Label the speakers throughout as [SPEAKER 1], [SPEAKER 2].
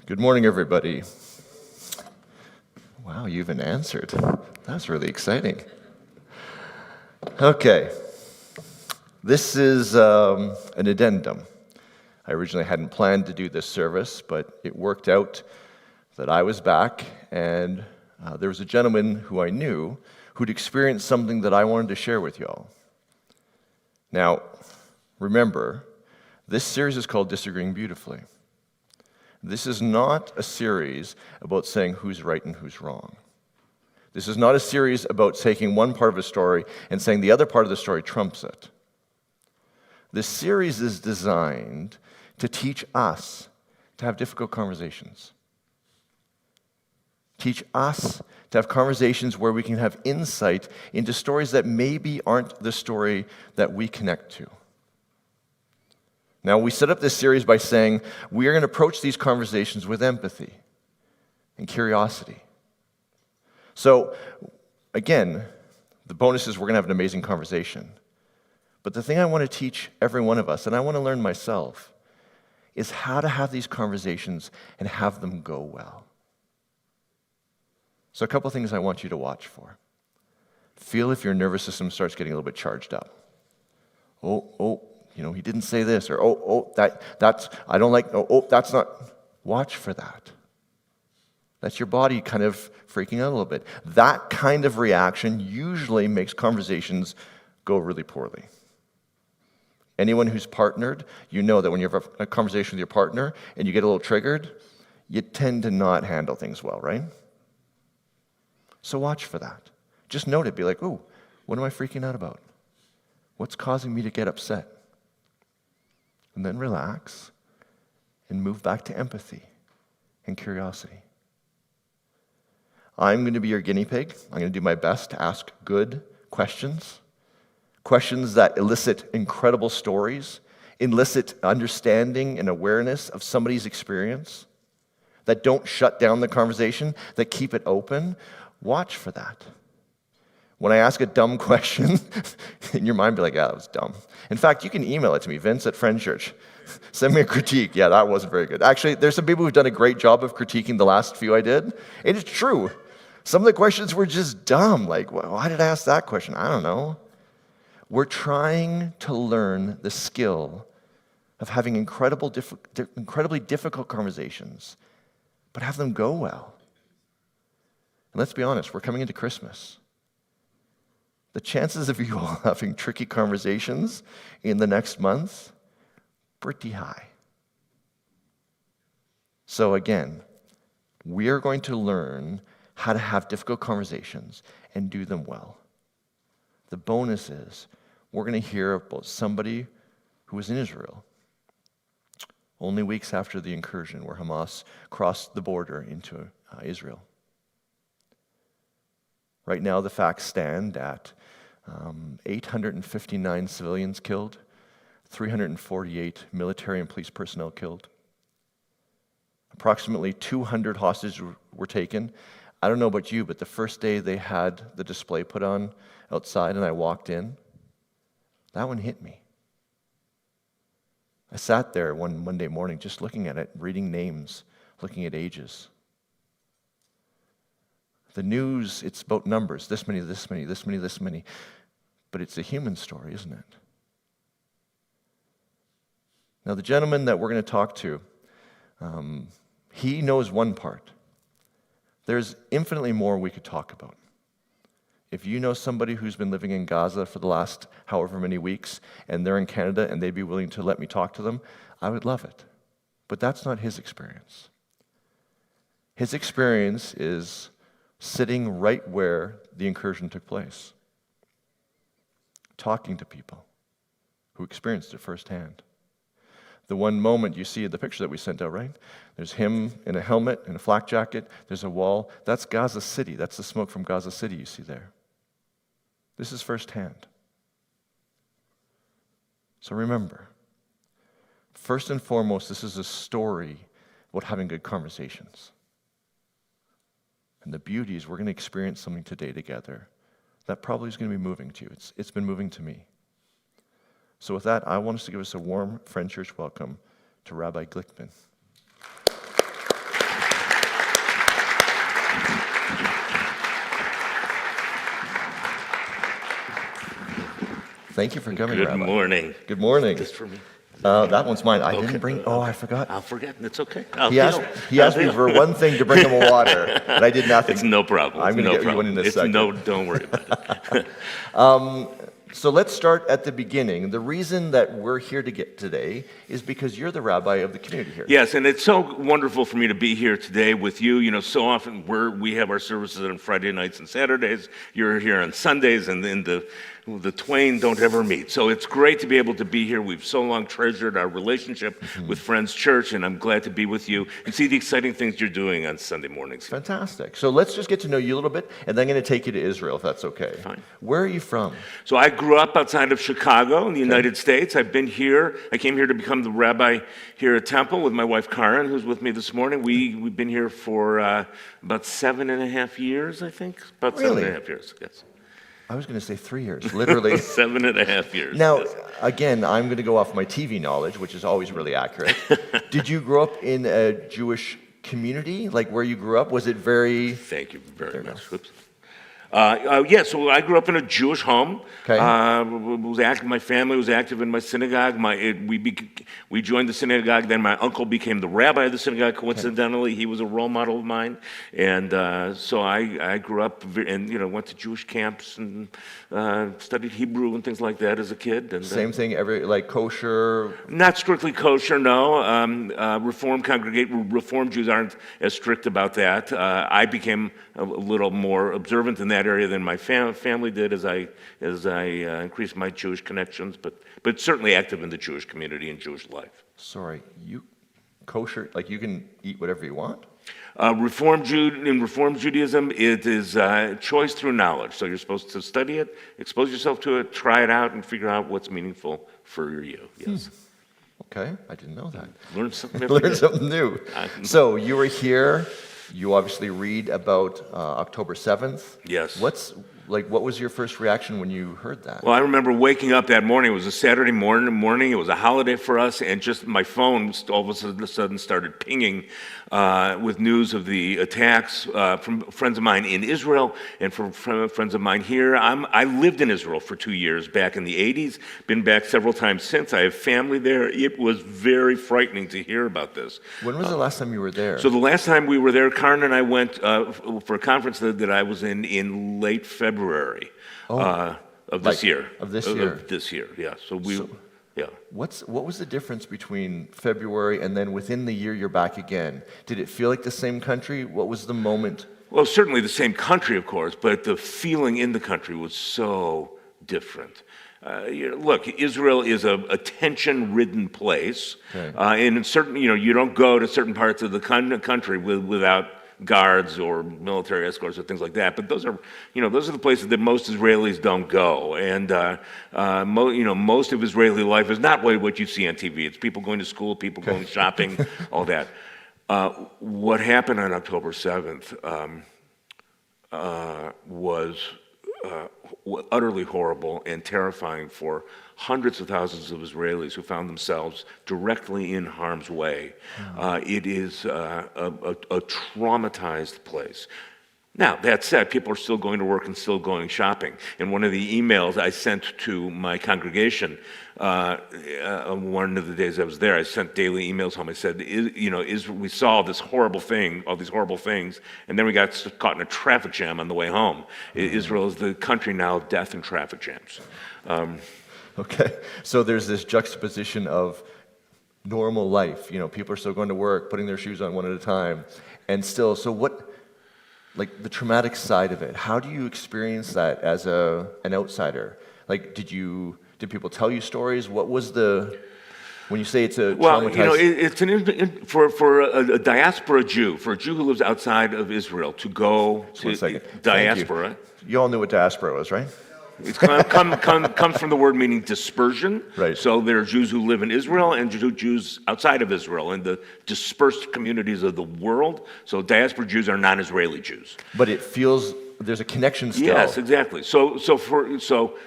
[SPEAKER 1] Good morning, everybody. Wow, you even answered. That's really exciting. Okay. This is an addendum. I originally hadn't planned to do this service, but it worked out that I was back, and there was a gentleman who I knew who'd experienced something that I wanted to share with y'all. Now, remember, this series is called Disagreeing Beautifully. This is not a series about saying who's right and who's wrong. This is not a series about taking one part of a story and saying the other part of the story trumps it. This series is designed to teach us to have difficult conversations. Teach us to have conversations where we can have insight into stories that maybe aren't the story that we connect to. Now, we set up this series by saying we are going to approach these conversations with empathy and curiosity. So, again, the bonus is we're going to have an amazing conversation. But the thing I want to teach every one of us, and I want to learn myself, is how to have these conversations and have them go well. So a couple things I want you to watch for. Feel if your nervous system starts getting a little bit charged up. He didn't say this, or that's, I don't like, that's not. Watch for that. That's your body kind of freaking out a little bit. That kind of reaction usually makes conversations go really poorly. Anyone who's partnered, you know that when you have a conversation with your partner and you get a little triggered, you tend to not handle things well, right? So watch for that. Just note it. Be like, what am I freaking out about? What's causing me to get upset? And then relax and move back to empathy and curiosity. I'm going to be your guinea pig. I'm going to do my best to ask good questions. Questions that elicit incredible stories, elicit understanding and awareness of somebody's experience, that don't shut down the conversation, that keep it open. Watch for that. When I ask a dumb question, in your mind be like, yeah, that was dumb. In fact, you can email it to me, Vince@Friendchurch. Send me a critique. Yeah, that wasn't very good. Actually, there's some people who've done a great job of critiquing the last few I did. It is true. Some of the questions were just dumb. Like, why did I ask that question? I don't know. We're trying to learn the skill of having incredibly difficult conversations, but have them go well. And let's be honest, we're coming into Christmas. The chances of you all having tricky conversations in the next month, pretty high. So again, we are going to learn how to have difficult conversations and do them well. The bonus is we're going to hear about somebody who was in Israel only weeks after the incursion where Hamas crossed the border into Israel. Right now, the facts stand at 859 civilians killed, 348 military and police personnel killed. Approximately 200 hostages were taken. I don't know about you, but the first day they had the display put on outside and I walked in, that one hit me. I sat there one Monday morning just looking at it, reading names, looking at ages. The news, it's about numbers, this many, this many, this many, this many. But it's a human story, isn't it? Now, the gentleman that we're going to talk to, he knows one part. There's infinitely more we could talk about. If you know somebody who's been living in Gaza for the last however many weeks, and they're in Canada and they'd be willing to let me talk to them, I would love it. But that's not his experience. His experience is sitting right where the incursion took place, talking to people who experienced it firsthand. The one moment you see in the picture that we sent out, right? There's him in a helmet and a flak jacket. There's a wall. That's Gaza City. That's the smoke from Gaza City you see there. This is firsthand. So remember, first and foremost, this is a story about having good conversations. And the beauty is we're going to experience something today together that probably is going to be moving to you. It's been moving to me. So with that, I want us to give us a warm Friendchurch welcome to Rabbi Glickman. Thank you for coming,
[SPEAKER 2] Good
[SPEAKER 1] Rabbi.
[SPEAKER 2] morning.
[SPEAKER 1] Good morning.
[SPEAKER 2] This for me.
[SPEAKER 1] That one's mine. I didn't bring. Oh, I forgot.
[SPEAKER 2] I'll forget. It's okay.
[SPEAKER 1] He asked me for one thing to bring him a water, but I did nothing.
[SPEAKER 2] It's no problem.
[SPEAKER 1] I'm going to get you one in a second.
[SPEAKER 2] Don't worry about it.
[SPEAKER 1] So let's start at the beginning. The reason that we're here today is because you're the rabbi of the community here.
[SPEAKER 2] Yes, and it's so wonderful for me to be here today with you. You know, so often we have our services on Friday nights and Saturdays. You're here on Sundays, and then the twain don't ever meet. So it's great to be able to be here. We've so long treasured our relationship with Friends Church, and I'm glad to be with you and see the exciting things you're doing on Sunday mornings.
[SPEAKER 1] Fantastic. So let's just get to know you a little bit, and then I'm going to take you to Israel, if that's okay.
[SPEAKER 2] Fine.
[SPEAKER 1] Where are you from?
[SPEAKER 2] So I grew up outside of Chicago in the United States. I've been here. I came here to become the rabbi here at Temple with my wife, Karen, who's with me this morning. We've been here for about 7.5 years, I think. About
[SPEAKER 1] Really?
[SPEAKER 2] 7.5 years, yes.
[SPEAKER 1] I was going to say 3 years, literally.
[SPEAKER 2] 7.5 years.
[SPEAKER 1] Now,
[SPEAKER 2] yes.
[SPEAKER 1] again, I'm going to go off my TV knowledge, which is always really accurate. Did you grow up in a Jewish community, like where you grew up? Was it very...
[SPEAKER 2] Thank you very much. Oops. So I grew up in a Jewish home.
[SPEAKER 1] Okay.
[SPEAKER 2] My family was active in my synagogue. We joined the synagogue. Then my uncle became the rabbi of the synagogue. Coincidentally, he was a role model of mine, and so I grew up and went to Jewish camps and studied Hebrew and things like that as a kid. And
[SPEAKER 1] Same thing, like kosher?
[SPEAKER 2] Not strictly kosher, no. Reform Jews aren't as strict about that. I became a little more observant in that area than my family did as I increased my Jewish connections, but certainly active in the Jewish community and Jewish life.
[SPEAKER 1] Sorry, kosher, like you can eat whatever you want?
[SPEAKER 2] In Reform Judaism, it is choice through knowledge. So you're supposed to study it, expose yourself to it, try it out, and figure out what's meaningful for you. Yes.
[SPEAKER 1] Okay, I didn't know that.
[SPEAKER 2] Learn something every day.
[SPEAKER 1] Learn something new. So you were here. You obviously read about October 7th.
[SPEAKER 2] Yes.
[SPEAKER 1] What was your first reaction when you heard that?
[SPEAKER 2] Well, I remember waking up that morning. It was a Saturday morning. It was a holiday for us, and just my phone all of a sudden started pinging with news of the attacks from friends of mine in Israel and from friends of mine here. I lived in Israel for 2 years back in the 80s, been back several times since. I have family there. It was very frightening to hear about this.
[SPEAKER 1] When was the last time you were there?
[SPEAKER 2] So the last time we were there, Karen and I went for a conference that I was in late February of this year.
[SPEAKER 1] Of this year?
[SPEAKER 2] Of this year, yeah. Yeah.
[SPEAKER 1] What was the difference between February and then within the year you're back again? Did it feel like the same country? What was the moment?
[SPEAKER 2] Well, certainly the same country, of course, but the feeling in the country was so different. Look, Israel is a tension-ridden place, and certainly, you don't go to certain parts of the country without guards or military escorts or things like that. But those are the places that most Israelis don't go. And most of Israeli life is not what you see on TV. It's people going to school, people going shopping, all that. What happened on October 7th was utterly horrible and terrifying for hundreds of thousands of Israelis who found themselves directly in harm's way. It is a traumatized place. Now, that said, people are still going to work and still going shopping. And one of the emails I sent to my congregation, one of the days I was there, I sent daily emails home. I said, we saw this horrible thing, all these horrible things, and then we got caught in a traffic jam on the way home. Israel is the country now of death and traffic jams.
[SPEAKER 1] Okay, so there's this juxtaposition of normal life. People are still going to work, putting their shoes on one at a time, and still, so what... Like the traumatic side of it, how do you experience that as an outsider? Like, did people tell you stories? What was when you say it's a traumatized...
[SPEAKER 2] it's for a diaspora Jew, for a Jew who lives outside of Israel to go to diaspora.
[SPEAKER 1] You all knew what diaspora was, right?
[SPEAKER 2] It comes from the word meaning dispersion.
[SPEAKER 1] Right.
[SPEAKER 2] So there are Jews who live in Israel and Jews outside of Israel in the dispersed communities of the world. So diaspora Jews are non-Israeli Jews.
[SPEAKER 1] But it feels there's a connection still.
[SPEAKER 2] Yes, exactly. So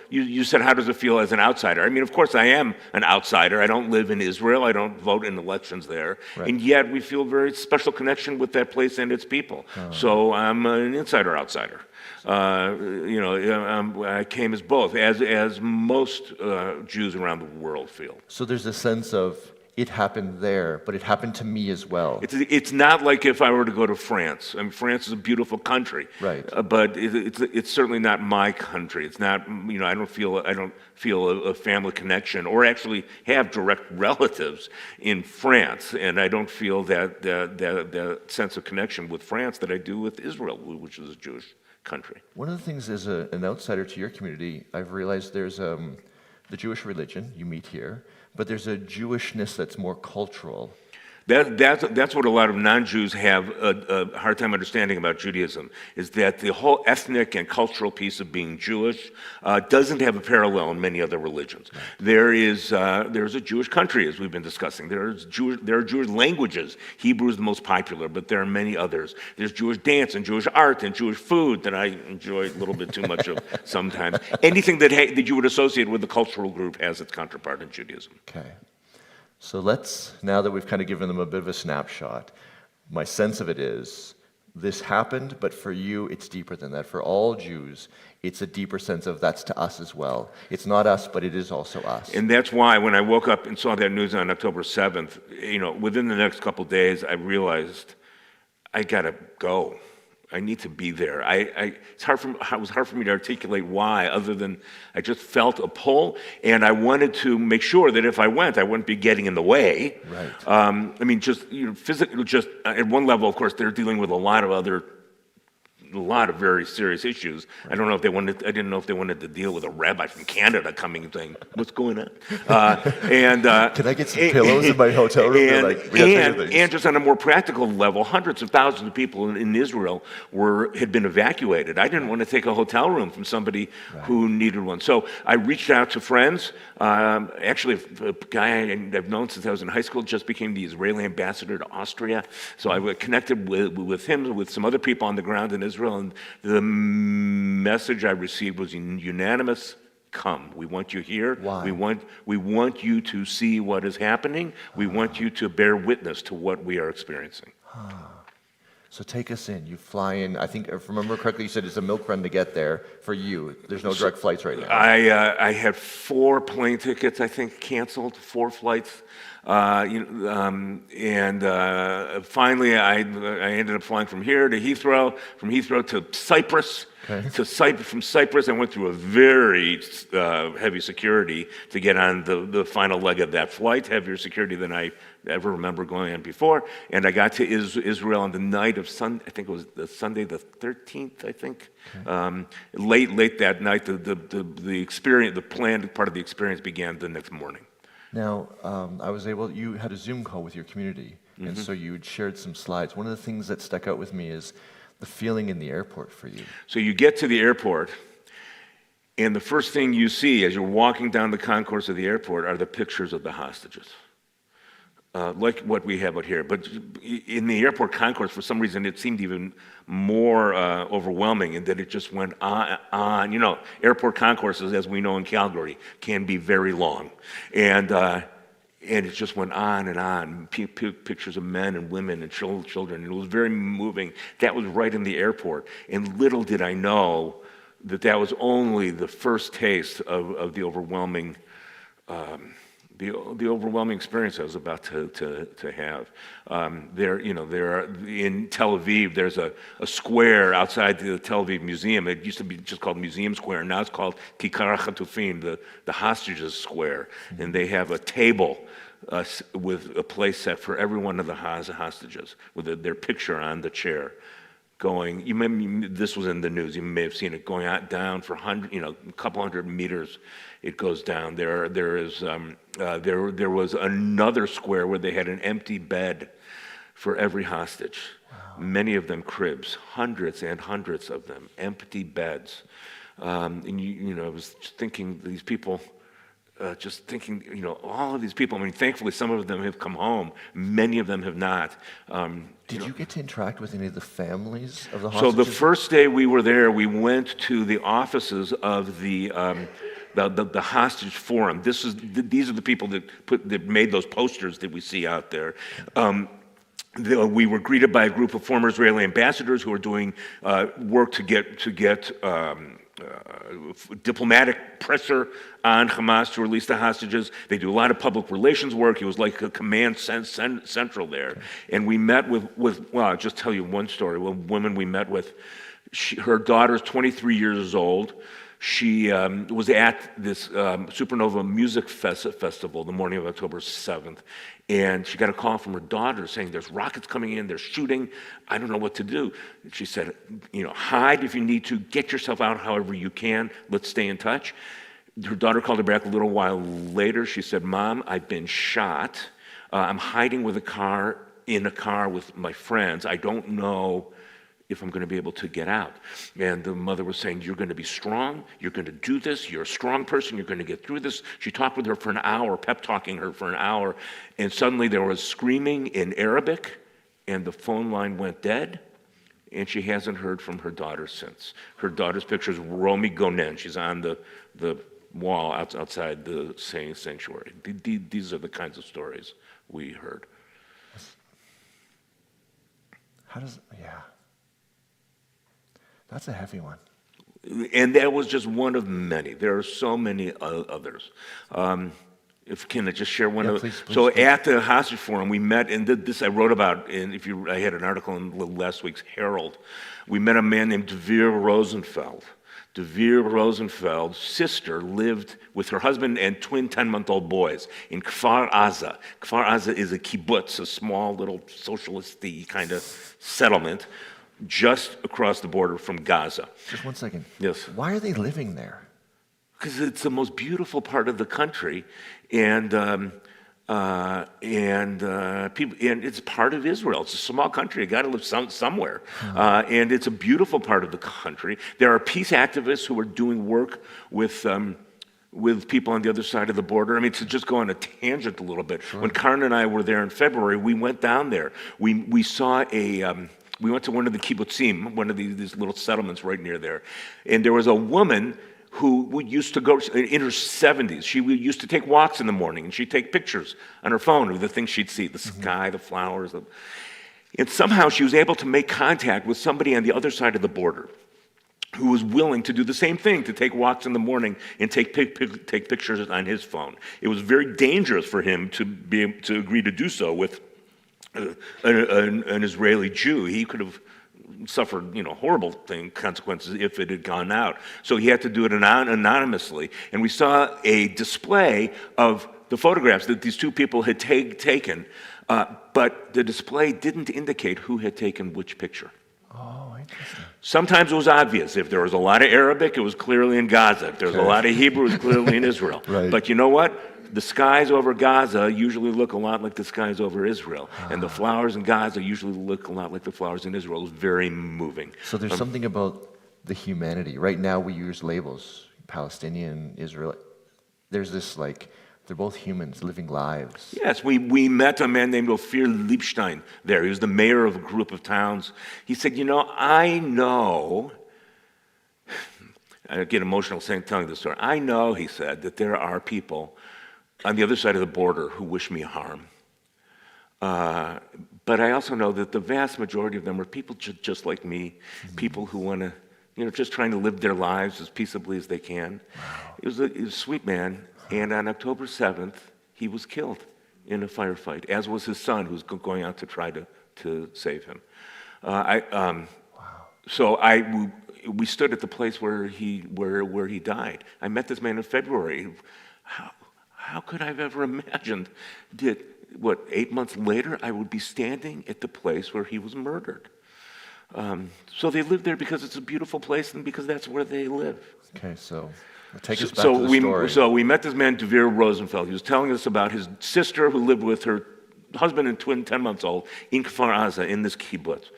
[SPEAKER 2] you said, how does it feel as an outsider? I mean, of course, I am an outsider. I don't live in Israel. I don't vote in elections there, and yet we feel very special connection with that place and its people. So I'm an insider-outsider. I came as both, as most Jews around the world feel.
[SPEAKER 1] So there's a sense of it happened there, but it happened to me as well.
[SPEAKER 2] It's not like if I were to go to France. I mean, France is a beautiful country,
[SPEAKER 1] right?
[SPEAKER 2] But it's certainly not my country. It's not. I don't feel a family connection, or actually have direct relatives in France, and I don't feel that sense of connection with France that I do with Israel, which is a Jewish country.
[SPEAKER 1] One of the things as an outsider to your community, I've realized there's the Jewish religion you meet here, but there's a Jewishness that's more cultural.
[SPEAKER 2] That's what a lot of non-Jews have a hard time understanding about Judaism, is that the whole ethnic and cultural piece of being Jewish doesn't have a parallel in many other religions. There's a Jewish country, as we've been discussing. There are Jewish languages. Hebrew is the most popular, but there are many others. There's Jewish dance and Jewish art and Jewish food that I enjoy a little bit too much of sometimes. Anything that you would associate with the cultural group has its counterpart in Judaism.
[SPEAKER 1] Okay. So now that we've kind of given them a bit of a snapshot, my sense of it is, this happened, but for you, it's deeper than that. For all Jews, it's a deeper sense of that's to us as well. It's not us, but it is also us.
[SPEAKER 2] And that's why when I woke up and saw that news on October 7th, within the next couple of days, I realized I gotta go. I need to be there. It was hard for me to articulate why, other than I just felt a pull, and I wanted to make sure that if I went, I wouldn't be getting in the way. Right. Physically, just at one level, of course, they're dealing with a lot of very serious issues. Right. I didn't know if they wanted to deal with a rabbi from Canada coming and saying, "What's going on?" Can
[SPEAKER 1] I get some pillows in my hotel room?
[SPEAKER 2] And just on a more practical level, hundreds of thousands of people in Israel had been evacuated. I didn't want to take a hotel room from somebody who needed one. So I reached out to friends. Actually, a guy I've known since I was in high school just became the Israeli ambassador to Austria. So I connected with him, with some other people on the ground in Israel. And the message I received was unanimous: come. We want you here.
[SPEAKER 1] Why?
[SPEAKER 2] We want you to see what is happening. We want you to bear witness to what we are experiencing.
[SPEAKER 1] So take us in. You fly in. I think, if I remember correctly, you said it's a milk run to get there for you. There's no direct flights right now.
[SPEAKER 2] I had 4 plane tickets, I think, canceled, 4 flights. Finally, I ended up flying from here to Heathrow, from Heathrow to Cyprus. Okay. From Cyprus, I went through a very heavy security to get on the final leg of that flight, heavier security than I ever remember going on before. And I got to Israel on the night of Sunday, I think it was Sunday the 13th, I think. Okay. Late that night, the experience, the planned part of the experience began the next morning.
[SPEAKER 1] Now, you had a Zoom call with your community, and so you had shared some slides. One of the things that stuck out with me is the feeling in the airport for you.
[SPEAKER 2] So you get to the airport, and the first thing you see as you're walking down the concourse of the airport are the pictures of the hostages, like what we have out here. But in the airport concourse, for some reason, it seemed even more overwhelming, in that it just went on. Airport concourses, as we know in Calgary, can be very long. And it just went on and on. Pictures of men and women and children. It was very moving. That was right in the airport. And little did I know that was only the first taste of the overwhelming the overwhelming experience I was about to have. There are in Tel Aviv. There's a square outside the Tel Aviv Museum. It used to be just called Museum Square, and now it's called Kikar HaChatufim, the hostages square. And they have a table with a place set for every one of the hostages, with their picture on the chair. This was in the news. You may have seen it going down for a couple hundred meters. It goes down. There was another square where they had an empty bed for every hostage. Wow. Many of them cribs, hundreds and hundreds of them, empty beds. I was thinking, these people, just thinking, all of these people. I mean, thankfully, some of them have come home. Many of them have not.
[SPEAKER 1] Did you get to interact with any of the families of the
[SPEAKER 2] So
[SPEAKER 1] hostages?
[SPEAKER 2] the first day we were there, we went to the offices of the hostage forum. These are the people that made those posters that we see out there. We were greeted by a group of former Israeli ambassadors who are doing work to get diplomatic pressure on Hamas to release the hostages. They do a lot of public relations work. It was like a command central there. Okay. And we met with well, I'll just tell you one story. One woman we met with, her daughter's 23 years old. She was at this Supernova Music Festival the morning of October 7th, and she got a call from her daughter saying, there's rockets coming in, they're shooting, I don't know what to do. She said, hide if you need to, get yourself out however you can, let's stay in touch. Her daughter called her back a little while later. She said, Mom, I've been shot. I'm hiding in a car with my friends. I don't know if I'm going to be able to get out. And the mother was saying, you're going to be strong, you're going to do this, you're a strong person, you're going to get through this. She talked with her for an hour, pep-talking her for an hour, and suddenly there was screaming in Arabic, and the phone line went dead, and she hasn't heard from her daughter since. Her daughter's picture is Romy Gonen. She's on the wall outside the sanctuary. These are the kinds of stories we heard.
[SPEAKER 1] That's a heavy one.
[SPEAKER 2] And that was just one of many. There are so many others. Can I just share one of them?
[SPEAKER 1] Please.
[SPEAKER 2] At the hostage forum, we met, and this I wrote about, and I had an article in last week's Herald. We met a man named Devere Rosenfeld. Devere Rosenfeld's sister lived with her husband and twin 10-month-old boys in Kfar Aza. Kfar Aza is a kibbutz, a small little socialist-y kind of settlement, just across the border from Gaza.
[SPEAKER 1] Just one second.
[SPEAKER 2] Yes.
[SPEAKER 1] Why are they living there?
[SPEAKER 2] Because it's the most beautiful part of the country, and it's part of Israel. It's a small country. You got to live somewhere, and it's a beautiful part of the country. There are peace activists who are doing work with people on the other side of the border. I mean, to just go on a tangent a little bit. Sure. When Karen and I were there in February, we went down there. We saw we went to one of the kibbutzim, one of these little settlements right near there. And there was a woman who used to go, in her 70s, she used to take walks in the morning, and she'd take pictures on her phone of the things she'd see, the sky, the flowers. And somehow she was able to make contact with somebody on the other side of the border who was willing to do the same thing, to take walks in the morning and take pictures on his phone. It was very dangerous for him to agree to do so with an Israeli Jew. He could have suffered, horrible consequences if it had gone out. So he had to do it anonymously. And we saw a display of the photographs that these two people had taken, but the display didn't indicate who had taken which picture.
[SPEAKER 1] Oh, interesting.
[SPEAKER 2] Sometimes it was obvious. If there was a lot of Arabic, it was clearly in Gaza. If there was a lot of Hebrew, it was clearly in Israel.
[SPEAKER 1] Right.
[SPEAKER 2] But you know what? The skies over Gaza usually look a lot like the skies over Israel. And the flowers in Gaza usually look a lot like the flowers in Israel. It was very moving.
[SPEAKER 1] So there's something about the humanity. Right now we use labels, Palestinian, Israel. There's this they're both humans living lives.
[SPEAKER 2] Yes, we met a man named Ophir Liebstein there. He was the mayor of a group of towns. He said, I get emotional telling this story. I know, he said, that there are people on the other side of the border who wish me harm. But I also know that the vast majority of them are people just like me, people who want to, just trying to live their lives as peaceably as they can. Wow. He was a sweet man, and on October 7th, he was killed in a firefight, as was his son, who was going out to try to save him. So we stood at the place where he died. I met this man in February. How could I have ever imagined that, 8 months later, I would be standing at the place where he was murdered? So they live there because it's a beautiful place and because that's where they live.
[SPEAKER 1] Okay, so take us back to the story.
[SPEAKER 2] So we met this man, Devere Rosenfeld. He was telling us about his sister who lived with her husband and twin 10 months old in Kfar Aza, in this kibbutz.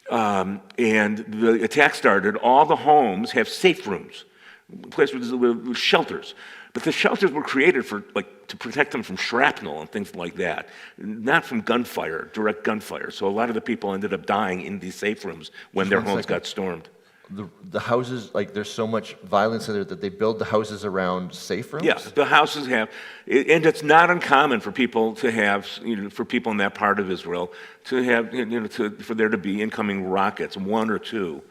[SPEAKER 2] Right. And the attack started. All the homes have safe rooms, a place with shelters. But the shelters were created to protect them from shrapnel and things like that, not from gunfire, direct gunfire. So a lot of the people ended up dying in these safe rooms when their homes got stormed.
[SPEAKER 1] The houses, like there's so much violence in there that they build the houses around safe rooms?
[SPEAKER 2] Yeah, the houses have, and it's not uncommon for people to have, for people in that part of Israel to have, for there to be incoming rockets, one or two.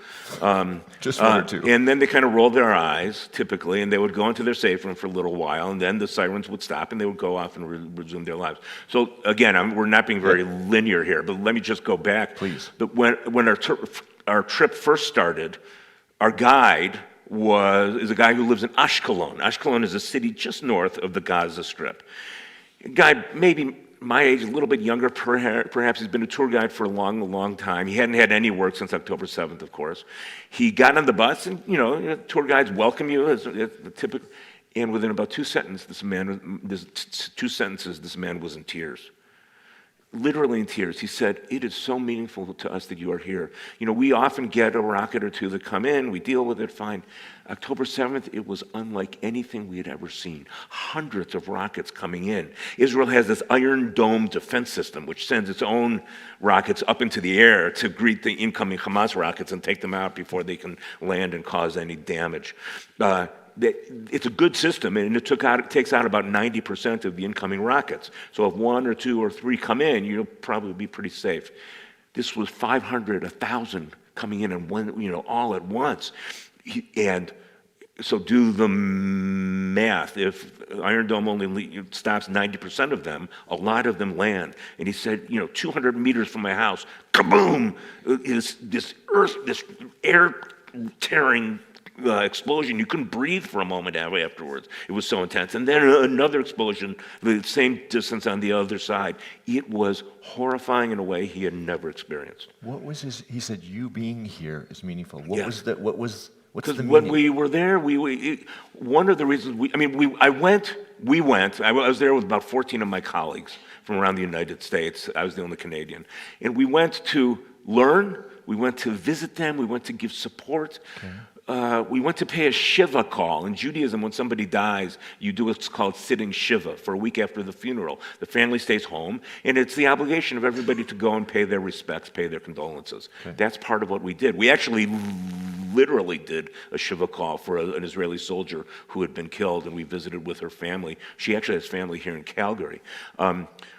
[SPEAKER 1] Just one or two.
[SPEAKER 2] And then they kind of rolled their eyes, typically, and they would go into their safe room for a little while, and then the sirens would stop, and they would go off and resume their lives. So again, we're not being very linear here, but let me just go back.
[SPEAKER 1] Please.
[SPEAKER 2] But when our trip first started, our guide is a guy who lives in Ashkelon. Ashkelon is a city just north of the Gaza Strip. A guy maybe my age, a little bit younger, perhaps. He's been a tour guide for a long, long time. He hadn't had any work since October 7th, of course. He got on the bus, and tour guides welcome you as the typical. And within about two sentences, this man was in tears. Literally in tears. He said, "It is so meaningful to us that you are here. We often get a rocket or two that come in, we deal with it, fine. October 7th, it was unlike anything we had ever seen. Hundreds of rockets coming in. Israel has this Iron Dome defense system, which sends its own rockets up into the air to greet the incoming Hamas rockets and take them out before they can land and cause any damage. It's a good system, and it takes out about 90% of the incoming rockets. So if one or two or three come in, you'll probably be pretty safe. This was 500, 1,000 coming in and all at once. And so do the math. If Iron Dome only stops 90% of them, a lot of them land. And he said, 200 meters from my house, kaboom, is this air-tearing explosion. You couldn't breathe for a moment afterwards. It was so intense. And then another explosion, the same distance on the other side. It was horrifying in a way he had never experienced.
[SPEAKER 1] What was he said, you being here is meaningful. What's the
[SPEAKER 2] Because
[SPEAKER 1] meaning?
[SPEAKER 2] when we were there, one of the reasons I was there with about 14 of my colleagues from around the United States. I was the only Canadian. And we went to learn, we went to visit them, we went to give support. Okay. We went to pay a Shiva call. In Judaism, when somebody dies, you do what's called sitting Shiva for a week after the funeral. The family stays home, and it's the obligation of everybody to go and pay their respects, pay their condolences. Okay. That's part of what we did. We actually literally did a Shiva call for an Israeli soldier who had been killed, and we visited with her family. She actually has family here in Calgary.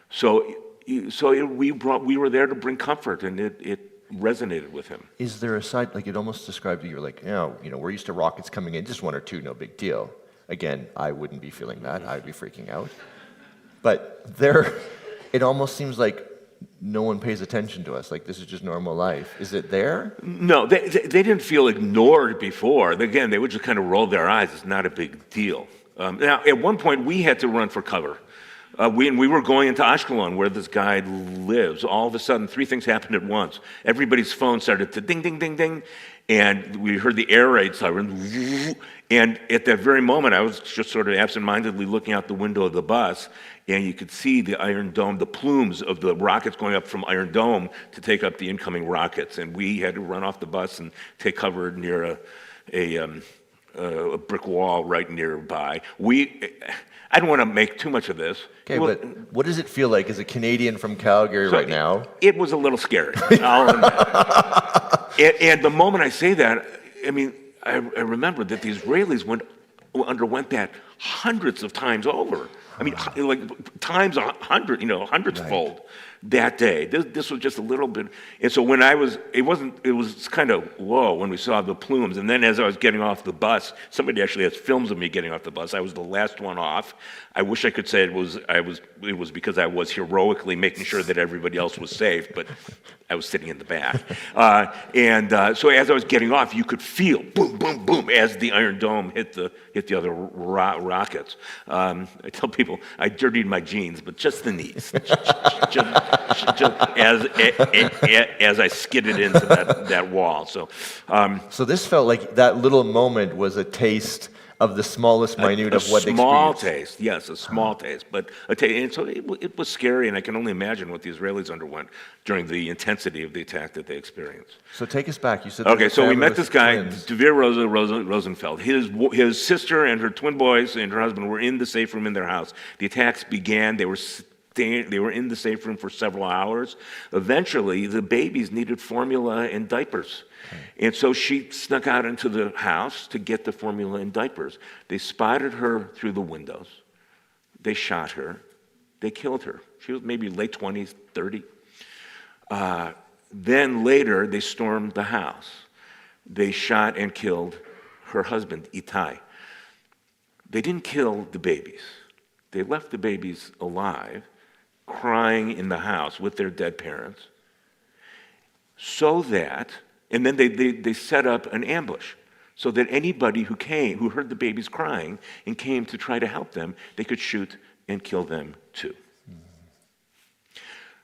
[SPEAKER 2] So we were there to bring comfort, and it resonated with him.
[SPEAKER 1] Is there a side, like it almost described you're like, we're used to rockets coming in, just one or two, no big deal. Again, I wouldn't be feeling that. I'd be freaking out. But it almost seems like no one pays attention to us. Like this is just normal life. Is it there?
[SPEAKER 2] No, they didn't feel ignored before. Again, they would just kind of roll their eyes. It's not a big deal. Now, at one point, we had to run for cover. We were going into Ashkelon, where this guy lives. All of a sudden, three things happened at once. Everybody's phone started to ding, ding, ding, ding, and we heard the air raid siren. And at that very moment, I was just sort of absentmindedly looking out the window of the bus, and you could see the Iron Dome, the plumes of the rockets going up from Iron Dome to take up the incoming rockets. And we had to run off the bus and take cover near a brick wall right nearby. I don't want to make too much of this.
[SPEAKER 1] Okay, but what does it feel like as a Canadian from Calgary right now?
[SPEAKER 2] It was a little scary. I'll admit. And the moment I say that, I remember that the Israelis underwent that hundreds of times over. Times 100, hundreds-fold that day. This was just a little bit. And so it was kind of whoa when we saw the plumes. And then as I was getting off the bus, somebody actually has films of me getting off the bus. I was the last one off. I wish I could say it was because I was heroically making sure that everybody else was safe, but I was sitting in the back. So as I was getting off, you could feel boom, boom, boom as the Iron Dome hit the other rockets. I tell people I dirtied my jeans, but just the knees, just as I skidded into that wall. So
[SPEAKER 1] this felt like that little moment was a taste of the smallest minute of what they
[SPEAKER 2] small
[SPEAKER 1] experienced.
[SPEAKER 2] taste, yes, a small taste, but and so it was scary, and I can only imagine what the Israelis underwent during the intensity of the attack that they experienced.
[SPEAKER 1] So take us back. You said
[SPEAKER 2] Okay,
[SPEAKER 1] there's a
[SPEAKER 2] so we
[SPEAKER 1] family
[SPEAKER 2] met
[SPEAKER 1] with
[SPEAKER 2] this guy,
[SPEAKER 1] twins.
[SPEAKER 2] Devere Rosenfeld. His sister and her twin boys and her husband were in the safe room in their house. The attacks began. They were in the safe room for several hours. Eventually, the babies needed formula and diapers. And so she snuck out into the house to get the formula and diapers. They spotted her through the windows. They shot her. They killed her. She was maybe late 20s, 30. Then later, they stormed the house. They shot and killed her husband, Itai. They didn't kill the babies. They left the babies alive, crying in the house with their dead parents, so that, and then they set up an ambush so that anybody who heard the babies crying and came to try to help them, they could shoot and kill them too.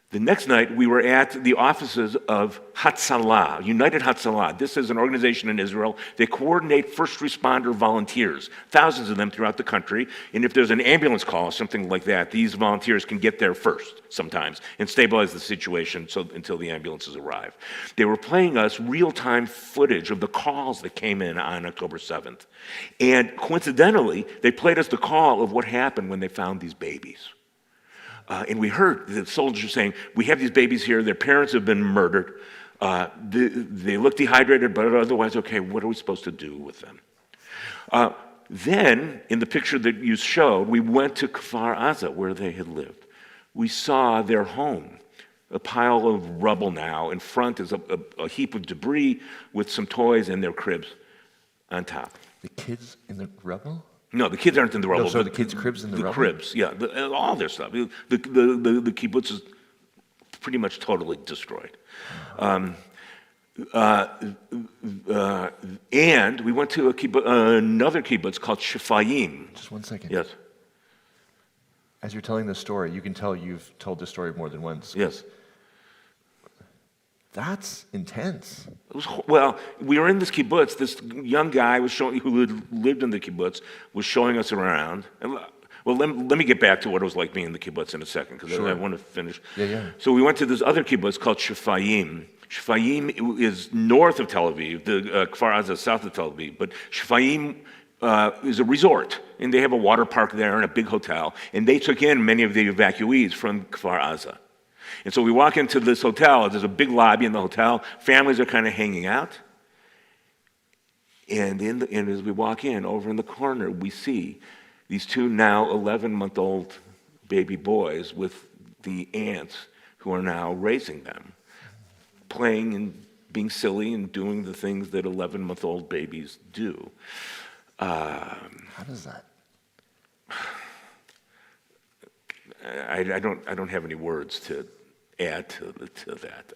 [SPEAKER 2] The next night, we were at the offices of Hatzalah, United Hatzalah. This is an organization in Israel. They coordinate first responder volunteers, thousands of them throughout the country. And if there's an ambulance call or something like that, these volunteers can get there first sometimes and stabilize the situation until the ambulances arrive. They were playing us real-time footage of the calls that came in on October 7th. And coincidentally, they played us the call of what happened when they found these babies. And we heard the soldiers saying, we have these babies here, their parents have been murdered, they look dehydrated, but otherwise okay, what are we supposed to do with them? Then, in the picture that you showed, we went to Kfar Aza, where they had lived. We saw their home, a pile of rubble now. In front is a heap of debris with some toys and their cribs on top.
[SPEAKER 1] The kids in the rubble?
[SPEAKER 2] No, the kids aren't in the rubble.
[SPEAKER 1] No, so the kids' cribs in the rubble?
[SPEAKER 2] The cribs, yeah, all their stuff. The kibbutz is pretty much totally destroyed. And we went to another kibbutz called Shefayim.
[SPEAKER 1] Just 1 second.
[SPEAKER 2] Yes.
[SPEAKER 1] As you're telling the story, you can tell you've told this story more than once.
[SPEAKER 2] Yes.
[SPEAKER 1] That's intense.
[SPEAKER 2] Well, we were in this kibbutz. This young guy who had lived in the kibbutz was showing us around. And, well, let me get back to what it was like being in the kibbutz in a second, because I want to finish.
[SPEAKER 1] Yeah.
[SPEAKER 2] So we went to this other kibbutz called Shefayim. Shefayim is north of Tel Aviv. The Kfar Aza is south of Tel Aviv. But Shefayim is a resort, and they have a water park there and a big hotel. And they took in many of the evacuees from Kfar Aza. And so we walk into this hotel. There's a big lobby in the hotel. Families are kind of hanging out. And as we walk in, over in the corner, we see these two now 11-month-old baby boys with the aunts who are now raising them, playing and being silly and doing the things that 11-month-old babies do.
[SPEAKER 1] How does that?
[SPEAKER 2] I don't have any words to add to that.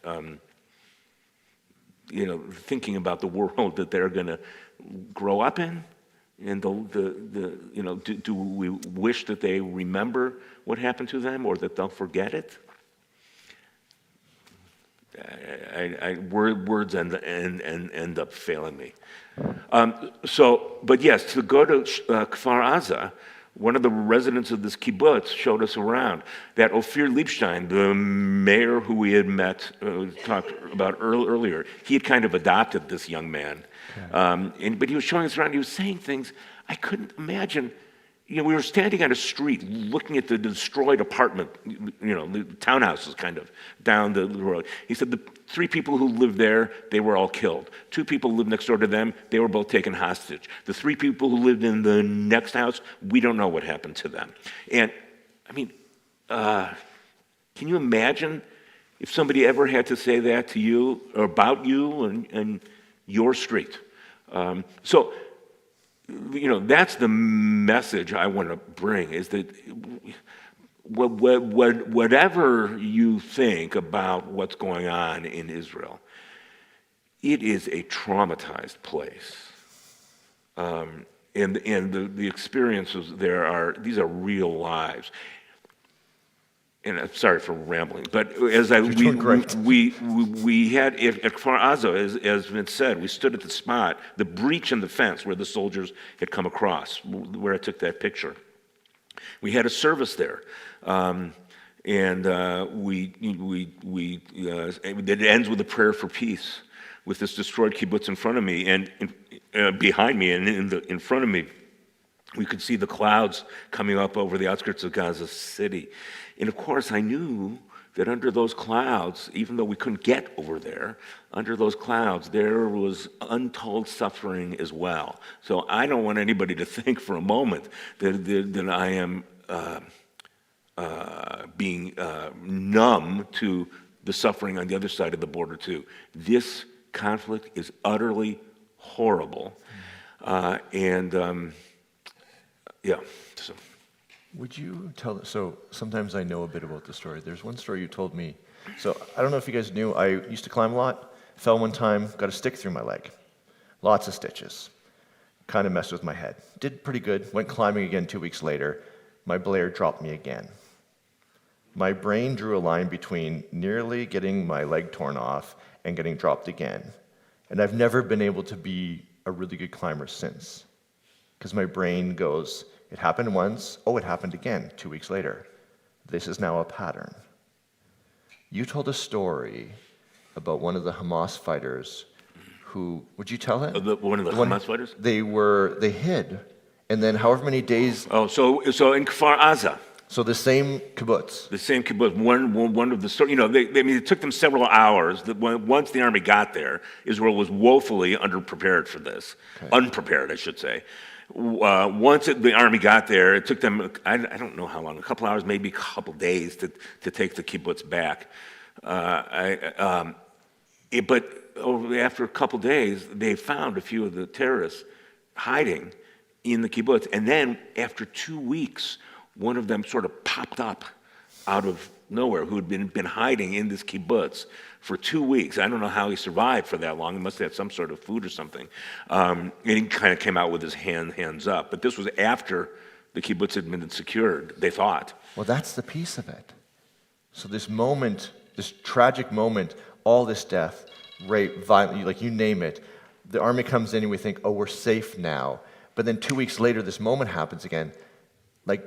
[SPEAKER 2] Thinking about the world that they're going to grow up in, and do we wish that they remember what happened to them or that they'll forget it? Words end up failing me. But yes, to go to Kfar Aza, one of the residents of this kibbutz showed us around. That Ophir Liebstein, the mayor who we had met, talked about earlier, he had kind of adopted this young man. Okay. But he was showing us around, he was saying things I couldn't imagine. We were standing on a street looking at the destroyed apartment, the townhouses kind of down the road. He said the 3 people who lived there, they were all killed. 2 people lived next door to them, they were both taken hostage. The 3 people who lived in the next house, we don't know what happened to them. And, can you imagine if somebody ever had to say that to you, or about you and your street? That's the message I want to bring, is that whatever you think about what's going on in Israel, it is a traumatized place. And the experiences these are real lives. and I'm sorry for rambling, but
[SPEAKER 1] doing great.
[SPEAKER 2] we had at Kfar Aza, as been said, we stood at the spot, the breach in the fence where the soldiers had come across, where I took that picture. We had a service there, and it ends with a prayer for peace, with this destroyed kibbutz in front of me and behind me, and in front of me, we could see the clouds coming up over the outskirts of Gaza City. And of course, I knew that under those clouds, even though we couldn't get over there, under those clouds, there was untold suffering as well. So I don't want anybody to think for a moment that I am being numb to the suffering on the other side of the border, too. This conflict is utterly horrible. Yeah, so.
[SPEAKER 1] Would you tell, so sometimes I know a bit about the story. There's one story you told me. So I don't know if you guys knew, I used to climb a lot, fell one time, got a stick through my leg. Lots of stitches. Kind of messed with my head. Did pretty good, went climbing again 2 weeks later. My bladder dropped me again. My brain drew a line between nearly getting my leg torn off and getting dropped again. And I've never been able to be a really good climber since. Because my brain goes, it happened once, oh, it happened again 2 weeks later. This is now a pattern. You told a story about one of the Hamas fighters who, would you tell it?
[SPEAKER 2] One of the Hamas fighters?
[SPEAKER 1] They hid, and then however many days.
[SPEAKER 2] Oh, so in Kfar Aza.
[SPEAKER 1] So the same kibbutz.
[SPEAKER 2] The same kibbutz. One of the stories. It took them several hours. Once the army got there, Israel was woefully underprepared for this. Okay. Unprepared, I should say. Once the army got there, it took them, I don't know how long, a couple hours, maybe a couple days to take the kibbutz back. But after a couple days, they found a few of the terrorists hiding in the kibbutz. And then after 2 weeks, one of them sort of popped up out of nowhere, who had been hiding in this kibbutz for 2 weeks. I don't know how he survived for that long. He must have had some sort of food or something. And he kind of came out with his hands up. But this was after the kibbutz had been secured, they thought.
[SPEAKER 1] Well, that's the piece of it. So this moment, this tragic moment, all this death, rape, violence, like you name it, the army comes in and we think, oh, we're safe now. But then 2 weeks later, this moment happens again. Like,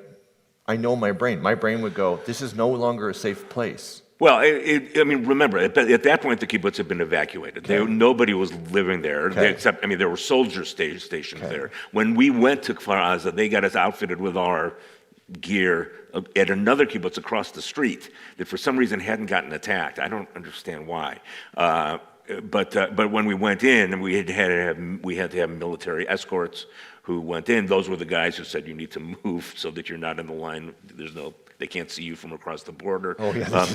[SPEAKER 1] I know my brain would go, this is no longer a safe place.
[SPEAKER 2] Well, remember, at that point, the kibbutz had been evacuated. Okay. Nobody was living there, except, there were soldiers stationed there. When we went to Kfar Aza, they got us outfitted with our gear at another kibbutz across the street that for some reason hadn't gotten attacked. I don't understand why. But when we went in, we had to have military escorts who went in. Those were the guys who said you need to move so that you're not in the line. They can't see you from across the border.
[SPEAKER 1] Oh yeah,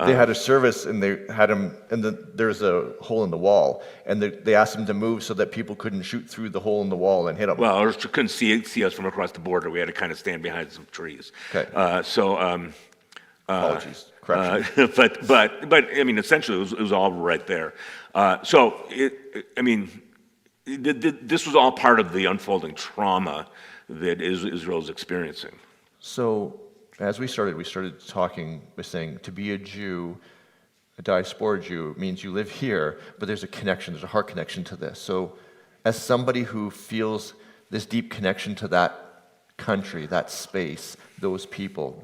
[SPEAKER 1] they had a service and they had him, and there's a hole in the wall, and they asked him to move so that people couldn't shoot through the hole in the wall and hit him.
[SPEAKER 2] Well, or couldn't see us from across the border. We had to kind of stand behind some trees.
[SPEAKER 1] Okay. Apologies.
[SPEAKER 2] Correction. But essentially, it was all right there. This was all part of the unfolding trauma that Israel's experiencing.
[SPEAKER 1] So, as we started talking by saying to be a Jew, a diaspora Jew, means you live here, but there's a connection, there's a heart connection to this. So, as somebody who feels this deep connection to that country, that space, those people,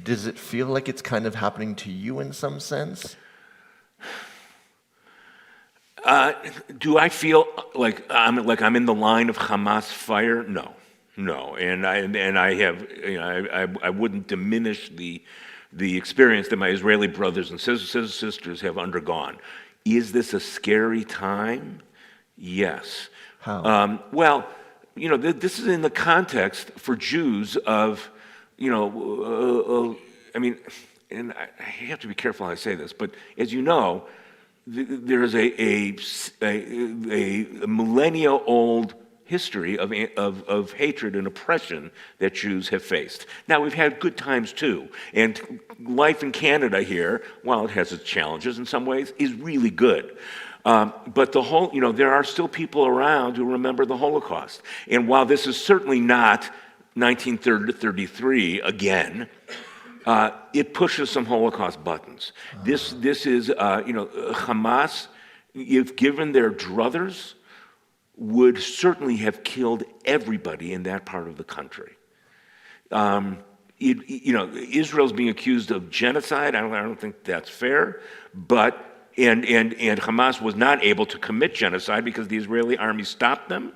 [SPEAKER 1] does it feel like it's kind of happening to you in some sense?
[SPEAKER 2] Do I feel like I'm in the line of Hamas fire? No, and I have, I wouldn't diminish the experience that my Israeli brothers and sisters have undergone. Is this a scary time? Yes.
[SPEAKER 1] How?
[SPEAKER 2] This is in the context for Jews of, and I have to be careful how I say this, but as you know, there is a millennia-old history of hatred and oppression that Jews have faced. Now, we've had good times too, and life in Canada here, while it has its challenges in some ways, is really good. But the whole, there are still people around who remember the Holocaust. And while this is certainly not 1933 again, it pushes some Holocaust buttons. This is, Hamas, if given their druthers, would certainly have killed everybody in that part of the country. Israel's being accused of genocide. I don't think that's fair, but and Hamas was not able to commit genocide because the Israeli army stopped them,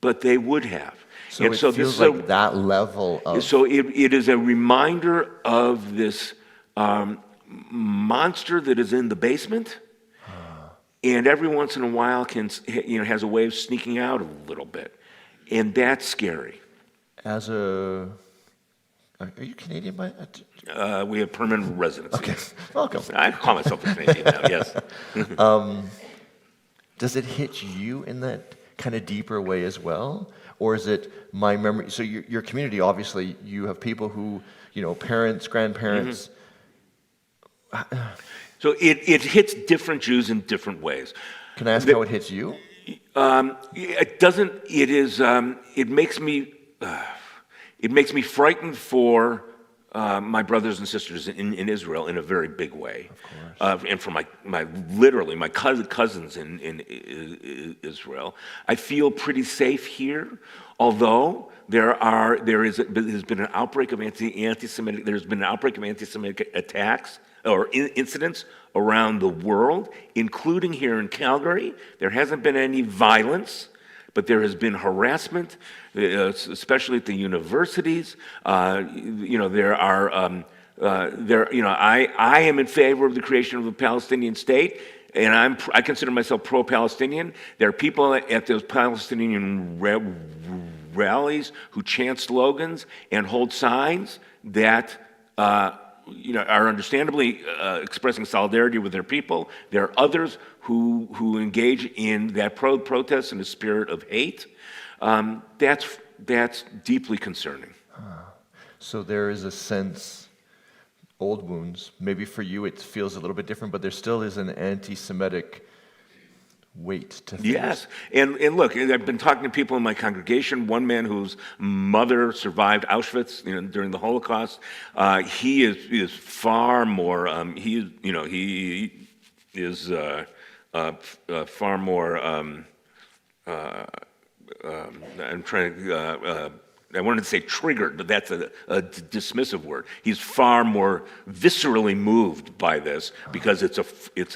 [SPEAKER 2] but they would have.
[SPEAKER 1] So it feels like that level of...
[SPEAKER 2] So it is a reminder of this monster that is in the basement, and every once in a while has a way of sneaking out a little bit, and that's scary.
[SPEAKER 1] Are you Canadian?
[SPEAKER 2] We have permanent residency.
[SPEAKER 1] Okay, welcome.
[SPEAKER 2] I call myself a Canadian now, yes.
[SPEAKER 1] Does it hit you in that kind of deeper way as well? Or is it my memory? So your community, obviously, you have people who, parents, grandparents.
[SPEAKER 2] Mm-hmm. So it hits different Jews in different ways.
[SPEAKER 1] Can I ask how it hits you?
[SPEAKER 2] It doesn't. It is. It makes me frightened for my brothers and sisters in Israel in a very big way, of course. And for my cousins in Israel. I feel pretty safe here, although there's been an outbreak of anti-Semitic. There's been an outbreak of anti-Semitic attacks or incidents around the world, including here in Calgary. There hasn't been any violence, but there has been harassment, especially at the universities. I am in favor of the creation of a Palestinian state, and I consider myself pro-Palestinian. There are people at those Palestinian rallies who chant slogans and hold signs that are understandably expressing solidarity with their people. There are others who engage in that protest in a spirit of hate. That's deeply concerning.
[SPEAKER 1] So there is a sense, old wounds, maybe for you it feels a little bit different, but there still is an anti-Semitic weight to things.
[SPEAKER 2] Yes, and look, I've been talking to people in my congregation. One man whose mother survived Auschwitz during the Holocaust. He is far more. He is far more. I'm trying to. I wanted to say triggered, but that's a dismissive word. He's far more viscerally moved by this because it's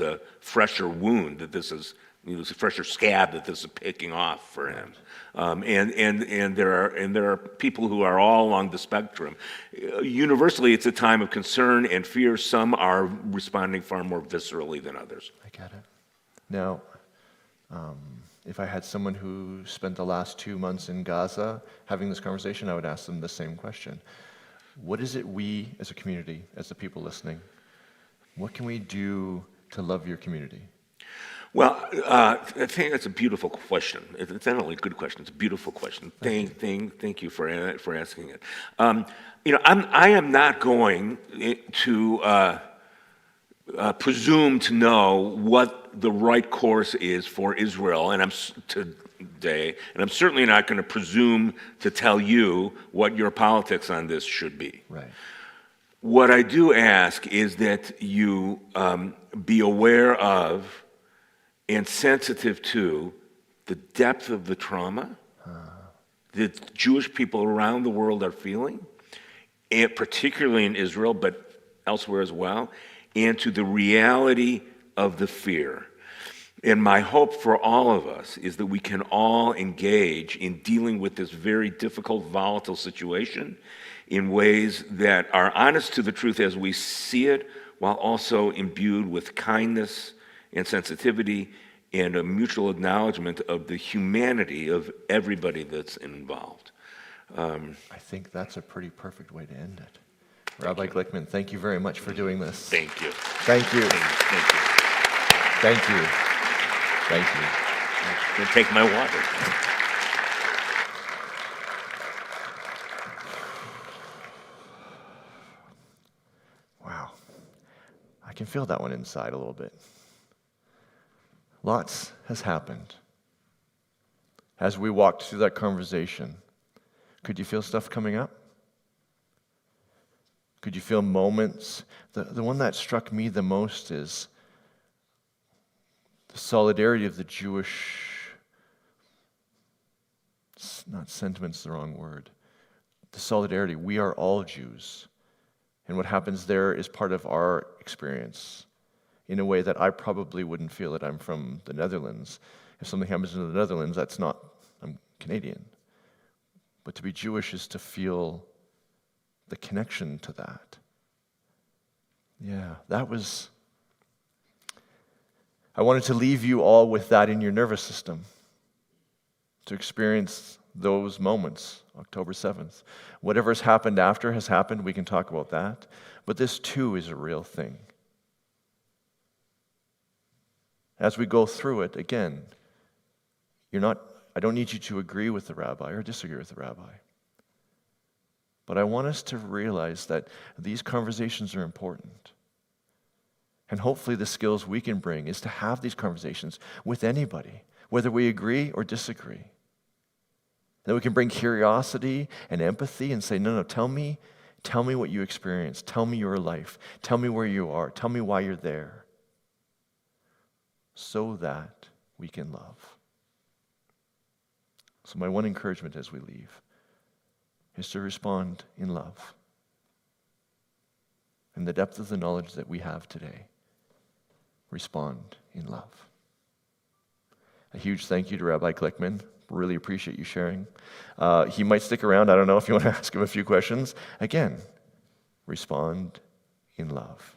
[SPEAKER 2] a fresher wound that this is. It's a fresher scab that this is picking off for him, and there are people who are all along the spectrum. Universally, it's a time of concern and fear. Some are responding far more viscerally than others.
[SPEAKER 1] I get it. Now, if I had someone who spent the last 2 months in Gaza having this conversation, I would ask them the same question: what is it we, as a community, as the people listening, what can we do to love your community?
[SPEAKER 2] Well, I think that's a beautiful question. It's not only a good question; it's a beautiful question. Thank you for asking it. I am not going to presume to know what the right course is for Israel, and I'm certainly not going to presume to tell you what your politics on this should be.
[SPEAKER 1] Right.
[SPEAKER 2] What I do ask is that you be aware of and sensitive to the depth of the trauma that Jewish people around the world are feeling, and particularly in Israel, but elsewhere as well, and to the reality of the fear. And my hope for all of us is that we can all engage in dealing with this very difficult, volatile situation in ways that are honest to the truth as we see it, while also imbued with kindness and sensitivity and a mutual acknowledgement of the humanity of everybody that's involved.
[SPEAKER 1] I think that's a pretty perfect way to end it. Rabbi Glickman, thank you very much for doing this.
[SPEAKER 2] Thank you.
[SPEAKER 1] Thank you.
[SPEAKER 2] Thank you.
[SPEAKER 1] Thank you. Thank you.
[SPEAKER 2] I'm going to take my water.
[SPEAKER 1] Wow. I can feel that one inside a little bit. Lots has happened. As we walked through that conversation, could you feel stuff coming up? Could you feel moments? The one that struck me the most is the solidarity of the Jewish, not sentiment's the wrong word, the solidarity. We are all Jews. And what happens there is part of our experience in a way that I probably wouldn't feel it. I'm from the Netherlands. If something happens in the Netherlands, I'm Canadian. But to be Jewish is to feel the connection to that. Yeah, I wanted to leave you all with that in your nervous system, to experience those moments, October 7th. Whatever's happened after has happened, we can talk about that. But this too is a real thing. As we go through it, again, I don't need you to agree with the rabbi or disagree with the rabbi. But I want us to realize that these conversations are important. And hopefully the skills we can bring is to have these conversations with anybody, whether we agree or disagree. That we can bring curiosity and empathy and say, no, tell me what you experienced. Tell me your life. Tell me where you are. Tell me why you're there. So that we can love. So my one encouragement as we leave is to respond in love. In the depth of the knowledge that we have today, respond in love. A huge thank you to Rabbi Glickman. Really appreciate you sharing. He might stick around. I don't know if you want to ask him a few questions. Again, respond in love.